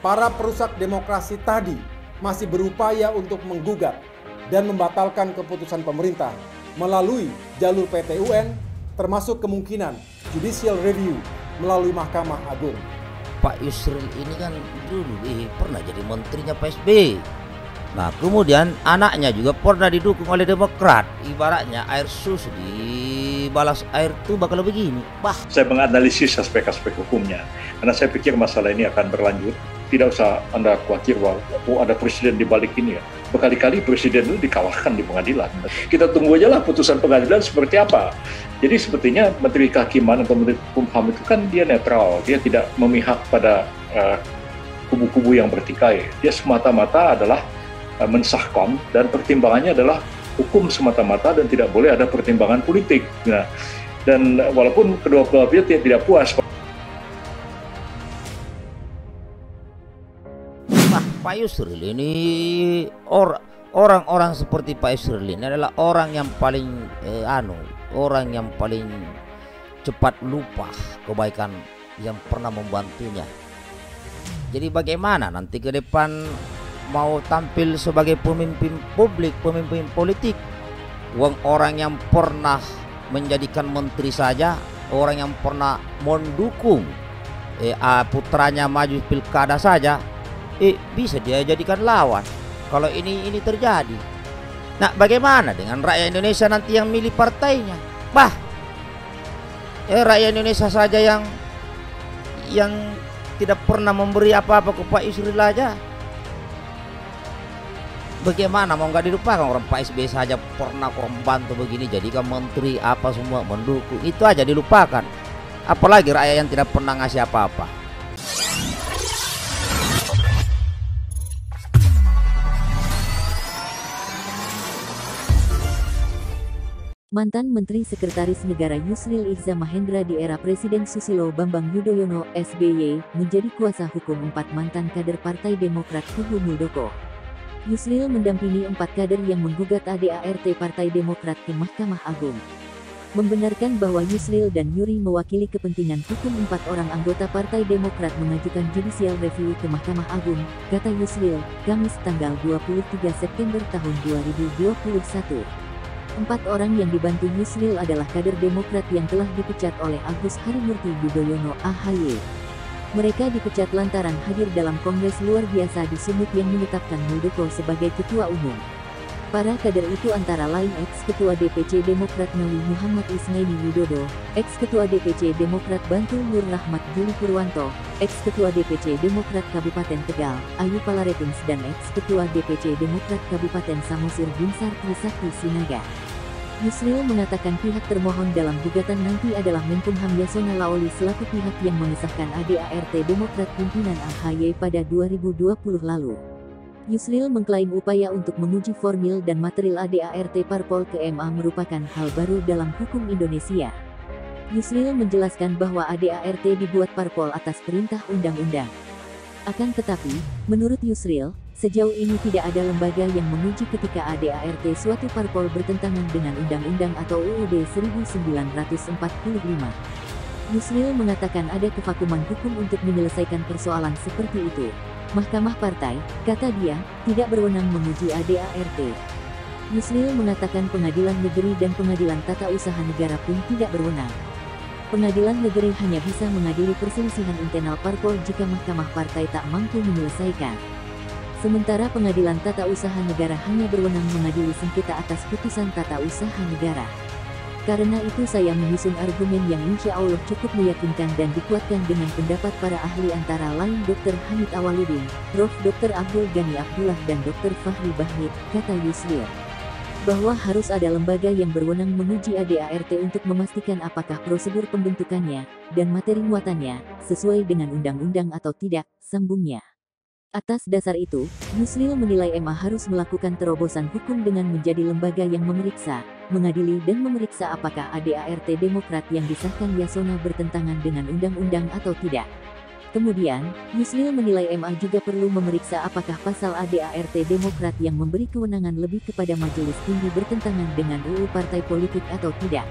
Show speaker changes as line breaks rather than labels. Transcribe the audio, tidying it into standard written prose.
para perusak demokrasi tadi masih berupaya untuk menggugat dan membatalkan keputusan pemerintah melalui jalur PT UN, termasuk kemungkinan judicial review melalui Mahkamah Agung.
Pak Yusril ini kan dulu pernah jadi menterinya Pak SBY. Nah, kemudian anaknya juga pernah didukung oleh Demokrat. Ibaratnya air susu dibalas air tuh bakal begini.
Saya menganalisis aspek-aspek hukumnya, karena saya pikir masalah ini akan berlanjut. Tidak usah Anda khawatir bahwa ada presiden di balik ini ya. Berkali-kali presiden itu dikalahkan di pengadilan. Kita tunggu aja lah putusan pengadilan seperti apa. Jadi sepertinya Menteri Kehakiman atau Menteri Hukum itu kan dia netral, dia tidak memihak pada kubu-kubu yang bertikai. Dia semata-mata adalah mensahkan, dan pertimbangannya adalah hukum semata-mata dan tidak boleh ada pertimbangan politik. Nah, dan walaupun kedua belah pihak tidak puas.
Pak Yusril ini orang-orang seperti Pak Yusril ini adalah orang yang paling orang yang paling cepat lupa kebaikan yang pernah membantunya. Jadi bagaimana nanti ke depan mau tampil sebagai pemimpin publik, pemimpin politik, orang yang pernah menjadikan menteri saja, orang yang pernah mendukung putranya maju pilkada saja, bisa dia jadikan lawan kalau ini terjadi. Nah, bagaimana dengan rakyat Indonesia nanti yang milih partainya? Rakyat Indonesia saja yang tidak pernah memberi apa-apa ke Pak Yusril aja. Bagaimana mau nggak dilupakan? Orang Pak SBY saja pernah membantu begini, jadikan menteri apa semua mendukung, itu aja dilupakan. Apalagi rakyat yang tidak pernah ngasih apa-apa.
Mantan Menteri Sekretaris Negara Yusril Iza Mahendra di era Presiden Susilo Bambang Yudhoyono (SBY) menjadi kuasa hukum 4 mantan kader Partai Demokrat kubu Muldoko. Yusril mendampingi 4 kader yang menggugat ADART Partai Demokrat ke Mahkamah Agung. Membenarkan bahwa Yusril dan Yuri mewakili kepentingan hukum 4 orang anggota Partai Demokrat mengajukan judicial review ke Mahkamah Agung, kata Yusril, Kamis tanggal 23 September tahun 2021. 4 orang yang dibantu Yusril adalah kader Demokrat yang telah dipecat oleh Agus Harimurti Yudhoyono (AHY). Mereka dipecat lantaran hadir dalam kongres luar biasa di Sumut yang menetapkan Muldoko sebagai ketua umum. Para kader itu antara lain ex-ketua DPC Demokrat Nawi Muhammad Ismaili Widodo, ex-ketua DPC Demokrat Bantul Nur Rahmat Juli Purwanto, ex-ketua DPC Demokrat Kabupaten Tegal, Ayu Palaretins, dan ex-ketua DPC Demokrat Kabupaten Samosir Binsar Trisakti Sinaga. Yusril mengatakan pihak termohon dalam gugatan nanti adalah Menkumham Yasona Laoli selaku pihak yang mengesahkan ADART Demokrat pimpinan AHY pada 2020 lalu. Yusril mengklaim upaya untuk menguji formil dan material ADART Parpol ke MA merupakan hal baru dalam hukum Indonesia. Yusril menjelaskan bahwa ADART dibuat Parpol atas perintah undang-undang. Akan tetapi, menurut Yusril, sejauh ini tidak ada lembaga yang menguji ketika ADART suatu parpol bertentangan dengan Undang-Undang atau UUD 1945. Yusril mengatakan ada kevakuman hukum untuk menyelesaikan persoalan seperti itu. Mahkamah Partai, kata dia, tidak berwenang menguji ADART. Yusril mengatakan pengadilan negeri dan pengadilan tata usaha negara pun tidak berwenang. Pengadilan negeri hanya bisa mengadili perselisihan internal parpol jika Mahkamah Partai tak mampu menyelesaikan. Sementara pengadilan tata usaha negara hanya berwenang mengadili sengketa atas putusan tata usaha negara. Karena itu saya menyusun argumen yang insya Allah cukup meyakinkan dan dikuatkan dengan pendapat para ahli antara lain Dr. Hamid Awaludin, Prof. Dr. Abdul Ghani Abdullah dan Dr. Fahri Bahmid, kata Yusril. Bahwa harus ada lembaga yang berwenang menguji ADART untuk memastikan apakah prosedur pembentukannya dan materi muatannya sesuai dengan undang-undang atau tidak, sambungnya. Atas dasar itu, Yusril menilai MA harus melakukan terobosan hukum dengan menjadi lembaga yang memeriksa, mengadili dan memeriksa apakah ADART Demokrat yang disahkan Yasona bertentangan dengan undang-undang atau tidak. Kemudian, Yusril menilai MA juga perlu memeriksa apakah pasal ADART Demokrat yang memberi kewenangan lebih kepada majelis tinggi bertentangan dengan UU Partai Politik atau tidak.